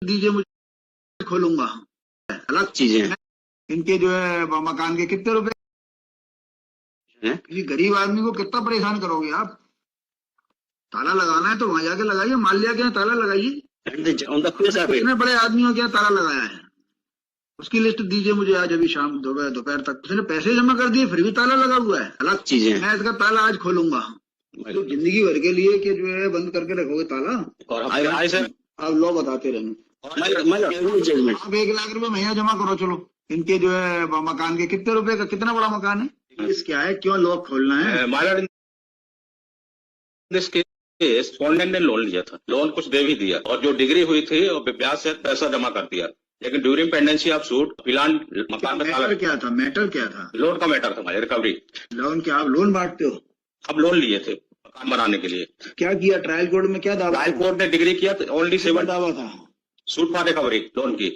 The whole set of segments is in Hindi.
दीजिए मुझे, खोलूंगा। अलग चीजें हैं। इनके जो है मकान के कितने रुपए हैं? किसी गरीब आदमी को कितना परेशान करोगे आप? ताला लगाना है तो वहां जाके लगाइए, माल्या के यहाँ ताला लगाइए। कितने बड़े आदमियों के यहाँ ताला लगाया है उसकी लिस्ट दीजिए मुझे आज, अभी शाम दोपहर तक। उसने पैसे जमा कर दिए फिर भी ताला लगा हुआ है। अलग चीजें हैं। मैं इसका ताला आज खोलूंगा। तो जिंदगी भर के लिए कि जो है बंद करके रखोगे ताला? और सर आप लॉ बताते रहेंगे। आप 1 लाख रुपए महीना जमा करो। चलो इनके जो है मकान के कितने रुपए का, कितना बड़ा मकान है, इस क्या है, क्यों लॉक खोलना है? स्पॉन्डेंट ने लोन लिया था, लोन कुछ दे भी दिया और जो डिग्री हुई थी और ब्याज से पैसा जमा कर दिया, लेकिन ड्यूरिंग पेंडेंसी ऑफ सूट फिलहाल मकान में मैटर क्या था? मैटर क्या था? लोन का मैटर था हमारे, रिकवरी लोन। क्या आप लोन बांटते हो? अब लोन लिए थे मकान बनाने के लिए। क्या किया ट्रायल कोर्ट में? क्या दावा? ट्रायल कोर्ट ने डिग्री किया ओनली 7 दावा था सूट फॉर रिकवरी लोन की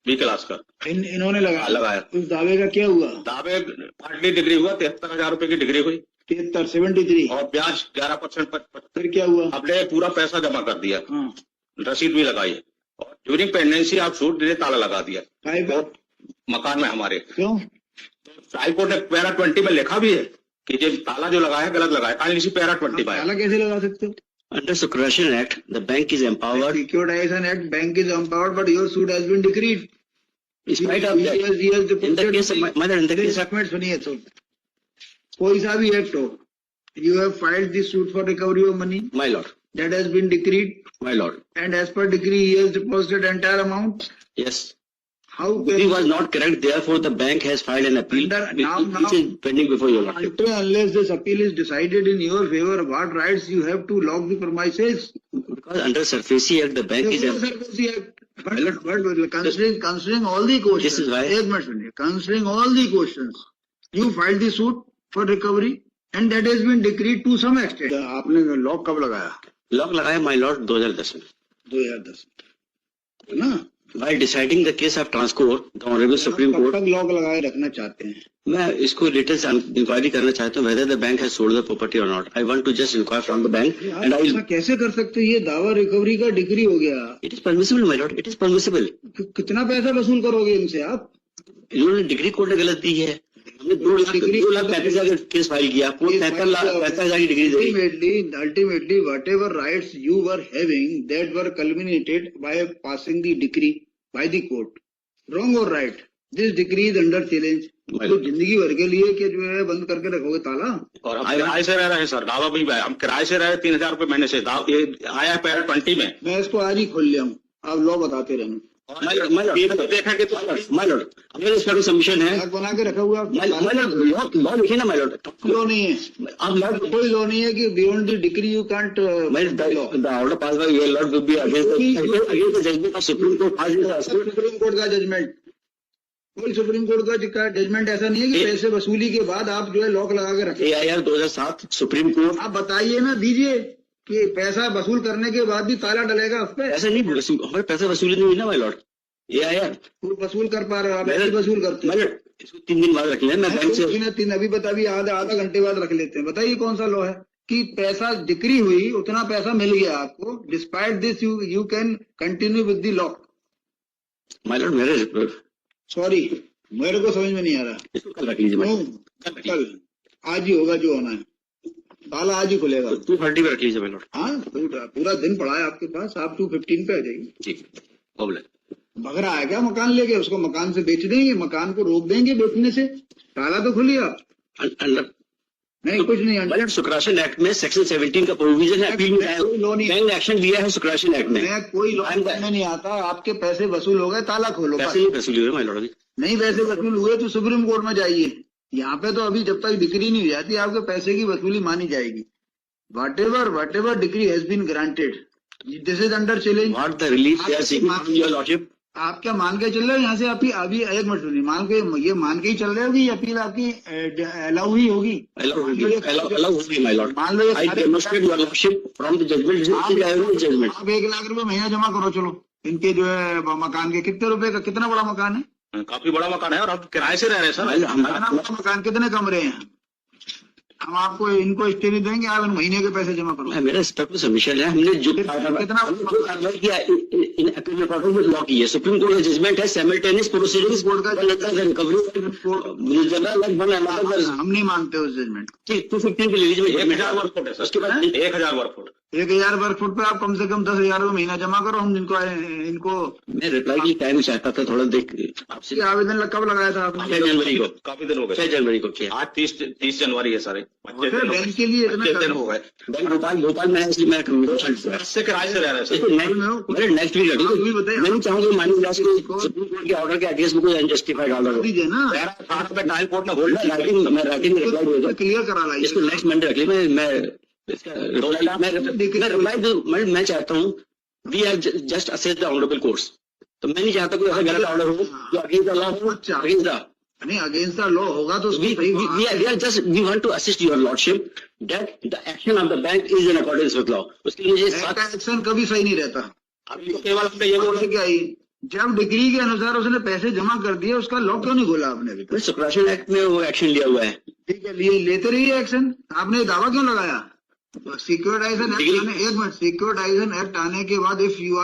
बी क्लास का। इन्होंने लगाया। उस दावे का क्या हुआ? दावे पार्टली डिग्री हुआ, 73,000 रुपए की डिग्री हुई, 73 और ब्याज 11%। फिर क्या हुआ? हमने पूरा पैसा जमा कर दिया, रसीद भी लगाई और ड्यूरिंग पेंडेंसी आप सूट ने ताला लगा दिया मकान में हमारे। क्यों? ट्रायल कोर्ट ने पैरा 20 में लिखा भी है कि ये ताला जो लगाया गलत लगाया। काइंडली इसी पैरा 20 में ताला कैसे लगा सकते हो? Under Succession Act, the bank is empowered. Securitization Act, bank is empowered, but your suit has been decreed. Despite of that, in the case of mother, in the case of सुनिए तो कोई सा भी एक्ट हो, you have filed the suit for recovery of money. my lord, That has been decreed, my lord, and as per decree, he has deposited entire amount. yes, How he was not correct. Therefore, the bank has filed an appeal, which is pending before your lordship. Unless this appeal is decided in your favor, what rights you have to lock the premises? Because under Surface Act, the bank is But considering all the questions, This is why- एक मिनट सुनिए, considering all the questions, you filed the suit for recovery, and that has been decreed to some extent. आपने लॉक कब लगाया? लॉक लगाया my lord 2010 में. 2010 है ना? By deciding the case of Transcorp, the Honorable Supreme कब Court, तक लॉक लगाए रखना चाहते हैं? मैं इसको डिटेल्स इंक्वायरी करना चाहता हूँ whether the bank has sold the property or not. I want to just inquire from the bank and I ऐसा will. कैसे कर सकते हैं? ये दावा रिकवरी का डिग्री हो गया। It is permissible, my lord. It is permissible. कितना पैसा वसूल करोगे इनसे आप? इन्होंने डिग्री कोर्ट ने गलत दी है. हमने 2,35,000 केस फाइल किया. कोर्ट 65,000 की degree the. Ultimately, whatever rights you were having, that were culminated by passing the decree by the court. Wrong or right? This decree is under challenge. तो जिंदगी भर के लिए कि जो है बंद करके रखोगे ताला? और हम किराए से रह रहे हैं सर, दावा भी हम किराए से रहे 3,000 रुपए महीने से। ये आया है पैरा 20 में। मैं इसको आज ही खोल लिया हूँ, आप लॉ बताते रहेंगे। देखेंगे तो my lord, अगर इसका कोई सबमिशन है, बना के रखा हुआ लॉ लिखिए ना my lord. लॉ नहीं है, आप कोई लॉ नहीं है कि beyond the degree you can't. the order passed by your lord will be against the judgment of Supreme Court. Supreme court का जजमेंट, कोई सुप्रीम कोर्ट का जजमेंट ऐसा नहीं है कि पैसे वसूली के बाद आप जो है लॉक लगा के रखें। AIR 2007 supreme court. आप बताइए ना, दीजिए कि पैसा वसूल करने के बाद भी ताला डलेगा उस पर? ऐसा नहीं, हमारे पैसा वसूली नहीं हुई ना my lord. AIR वसूल कर पा रहे हो आप? ऐसे वसूल करते my lord, इसको 3 दिन बाद रख लें. मैं बैंक से तीन अभी बता, अभी आधा घंटे बाद रख लेते हैं। बताइए कौन सा लॉ है कि पैसा डिक्री हुई, उतना पैसा मिल गया आपको, despite this you can continue with the lock? my lord, मेरे सॉरी, मेरे को समझ में नहीं आ रहा। इसको कल रख लीजिए my lord. कल आज ही होगा जो होना है, ताला आज ही खुलेगा। 2:30 पे रख लीजिए my lord. हाँ, पूरा दिन पड़ा है आपके पास, आप 2:15 पे आ जाइए। ठीक, प्रॉब्लम भग रहा है क्या मकान लेके? उसको मकान से बेच देंगे, मकान को रोक देंगे बेचने से, ताला तो खुलिए। नहीं कुछ नहीं। my lord, सुक्राशन एक्ट में सेक्शन 17 का प्रोविजन है, अपील में बैंक एक्शन लिया है सुक्राशन एक्ट में. मैं कोई लॉ में नहीं आता। आपके पैसे वसूल हो गए, ताला खोलो। पैसे नहीं वसूल हुए my lord अभी. नहीं पैसे वसूल हुए तो सुप्रीम कोर्ट में जाइए। यहाँ पे तो अभी जब तक डिग्री नहीं हो जाती आपके पैसे की वसूली मानी जाएगी। whatever decree has been granted, this is under challenge. What the relief they are seeking from your lordship? आप क्या मान के चल रहे हो यहाँ से? अभी एक मिनट सुनिए, मान के ही चल रहे हो कि ये अपील आपकी अलाउ ही होगी? Allow होगी my lord. मान लो ये I demonstrate your lordship from the judgment. Judgment. आप 1 लाख रुपए महीना जमा करो। चलो इनके जो है मकान के कितने रुपए का, कितना बड़ा मकान है? काफी बड़ा मकान है और आप किराए से रह रहे हैं सर। मकान कितने कमरे हैं? हम आपको इनको स्टे नहीं देंगे, आप इन महीने के पैसे जमा करो। मेरा स्पेक्ट सबमिशन है, हमने जो कितना कार्रवाई किया इन अपील में लॉ की है, सुप्रीम कोर्ट का जजमेंट है, साइमल्टेनियस प्रोसीडिंग्स कोर्ट का रिकवरी हम नहीं मानते उस जजमेंट। 215 के रिलीज में 1000 वर्ग फुट है सर, उसके बाद 1000 वर्ग फुट 1000 वर्ग फुट पे आप कम से कम 10,000 रुपये महीना जमा करो। हम इनको मैं रिप्लाई की टाइम चाहता था थोड़ा देख आपसे। आवेदन कब लगाया था आपने? 6 जनवरी को, काफी दिन हो 6 गए, जनवरी को किया। आज 30 जनवरी है सारे, 25 बैंक के लिए इतना दिन हो गए। बैंक भोपाल में है, इसलिए मैं इससे किराए से रह रहे हैं सर। मेरे नेक्स्ट वीक मैं नहीं चाहूंगा मानी क्लास को सुप्रीम कोर्ट के ऑर्डर के अगेंस्ट में कोई अनजस्टिफाइड ऑर्डर दीजिए ना, टाइम कोर्ट ने होल्ड मैं राइटिंग रिप्लाई भेजा, क्लियर करा लाइए। इसको नेक्स्ट मंडे रख लिया। मैं चाहता हूँ we have just assess the honourable courts, तो मैं नहीं चाहता कोई ऐसा गलत ऑर्डर हो जो अगेंस्ट द लॉ हो, अगेंस्ट द नहीं अगेंस्ट द लॉ होगा तो we want to assist your lordship that the action of the bank is in accordance with law. उसके लिए एक्शन कभी सही नहीं रहता। अभी तो केवल हमने ये बोला क्या ही जब डिग्री के अनुसार उसने पैसे जमा कर दिए, उसका लॉ क्यों नहीं खोला आपने अभी तक? सुप्राशन एक्ट में वो एक्शन लिया हुआ है। ठीक है, लिए लेते रहिए एक्शन। आपने दावा क्यों लगाया? सिक्योरिटाइजेशन एक्ट आने, एक मिनट, सिक्योरिटाइजेशन एक्ट आने के बाद if you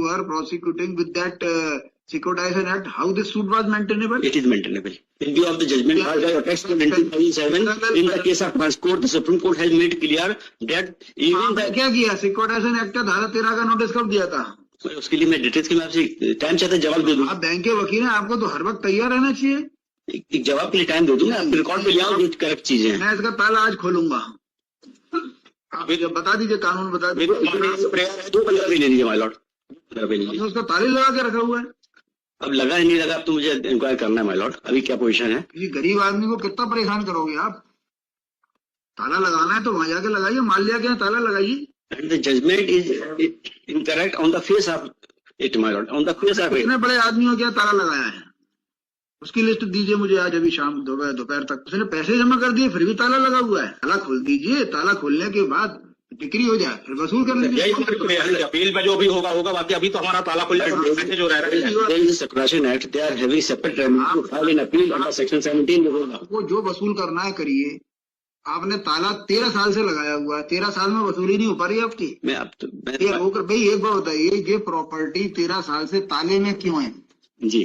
are prosecuting with that securitisation act, how this suit was maintainable? It is maintainable. In view of the judgment filed by Apex in 1997, in the case of Transport, the Supreme Court has made clear that even the क्या किया? सिक्योरिटाइजेशन एक्ट का धारा 13 का नोटिस कब दिया था? उसके लिए मैं डिटेल्स की मैं आपसे टाइम चाहता जवाब दे दूं। आप बैंक के वकील हैं, आपको तो हर वक्त तैयार रहना चाहिए। एक जवाब के लिए टाइम दे दूं, आप रिकॉर्ड पे ले आओ जो करेक्ट चीजें हैं। मैं इसका ताला आज खोलूंगा। आप बता दीजिए, कानून बता दीजिए। 2 ले लीजिए माय लॉर्ड, 2 ले लीजिए। उसका ताले लगा के रखा हुआ है। अब लगा है नहीं लगा, अब तो मुझे इंक्वायर करना है माय लॉर्ड, अभी क्या पोजीशन है? किसी गरीब आदमी को कितना परेशान करोगे आप? ताला लगाना है तो वहां जाके लगाइए, मान लिया क्या ताला लगाइए। The judgment is incorrect on the face of it, my lord. On the face of it. इतने बड़े आदमी को क्या ताला लगाया है? उसकी लिस्ट दीजिए मुझे आज, अभी शाम दोपहर तक। उसने पैसे जमा कर दिए फिर भी ताला लगा हुआ है। ताला खोल दीजिए, ताला खोलने के बाद डिक्री हो जाए फिर वसूल कर लीजिए। अपील में जो भी होगा होगा, बाकी अभी तो हमारा ताला खुल जाएगा जो रह रहा है। There is a separation act. They are having separate remedy to file an appeal under section 17 में होगा। आपको जो वसूल करना है करिए। आपने ताला 13 साल से लगाया हुआ है, 13 साल में वसूली नहीं हो पा रही है आपकी। मैं अब तो भाई एक बात बताइए, ये प्रॉपर्टी 13 साल से ताले में क्यों है? जी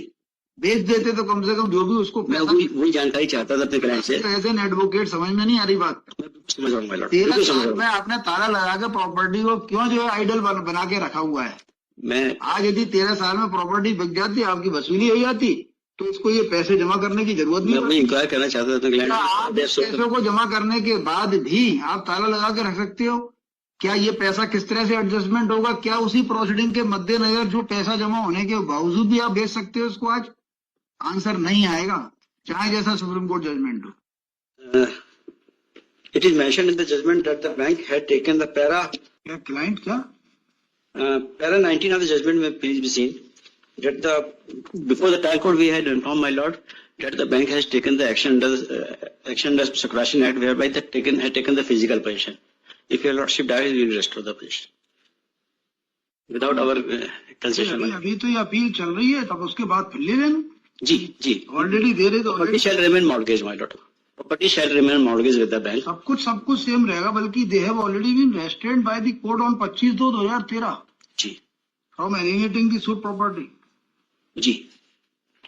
बेच देते तो कम से कम जो भी उसको मैं वही जानकारी चाहता था अपने क्लाइंट से। एज एन एडवोकेट समझ में नहीं आ रही बात। समझ रहा हूँ माय लॉर्ड, 13 साल में आपने ताला लगा के प्रॉपर्टी को क्यों जो है आइडल बना के रखा हुआ है? मैं आज यदि 13 साल में प्रॉपर्टी बिक जाती, आपकी वसूली हो जाती, तो इसको ये पैसे जमा करने की जरूरत नहीं मैं इंक्वायर करना चाहता था अपने क्लाइंट आप पैसों को जमा करने के बाद भी आप ताला लगा के रख सकते हो। क्या ये पैसा किस तरह से एडजस्टमेंट होगा? क्या उसी प्रोसीडिंग के मद्देनजर जो पैसा जमा होने के बावजूद भी आप बेच सकते हो इसको? आज आंसर नहीं आएगा, चाहे जैसा सुप्रीम कोर्ट जजमेंट हो। It is mentioned in the judgment that the bank had taken the para client क्या para 19 of the judgment may please be seen that the before the trial court we had informed my lord that the bank has taken the action under Separation Act whereby had taken the physical possession. If your lordship dies, we will restore the possession without our concession. अभी तो ये अपील चल रही है, तब उसके बाद फिर ले लेना। जी ऑलरेडी दे रहे तो property shall remain mortgage, my lord. Property shall remain mortgage with the bank. सब कुछ सेम रहेगा, बल्कि they have already been rested by the court on 25/2/2013 जी from alienating the suit property. जी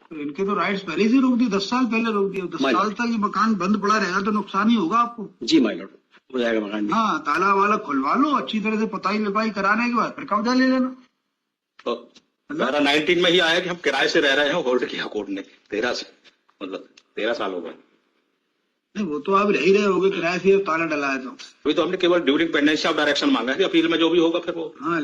तो इनके तो राइट्स पहले से रोक दिए, 10 साल पहले रोक दिए। 10 साल तक ये मकान बंद पड़ा रहेगा तो नुकसान ही होगा आपको। जी माय लॉर्ड, हो जाएगा मकान भी। हाँ, ताला वाला खुलवा लो अच्छी तरह से, पताई लिपाई कराने के बाद फिर कब्जा ले लेना। तो 19 में ही आया कि हम किराए से रह रहे हैं, होल्ड किया कोर्ट ने 13 से, मतलब 13 साल हो गए। नहीं, वो तो आप रह ही रहे होगे किराए से, ताला डला है तो। अभी तो हमने केवल ड्यूरिंग पेंडेंसी ऑफ डायरेक्शन मांगा है कि अपील में जो भी होगा फिर वो। हाँ,